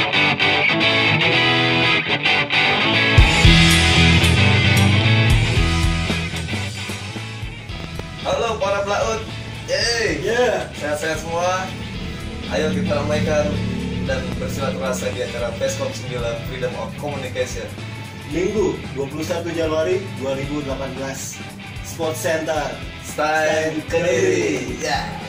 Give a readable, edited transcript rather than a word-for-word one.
Halo para pelaut, sehat-sehat semua. Ayo kita ramaikan dan bersilaturahmi di acara Peskom 9 Freedom of Communication Minggu 21 Januari 2018 Sport Center Style Kediri.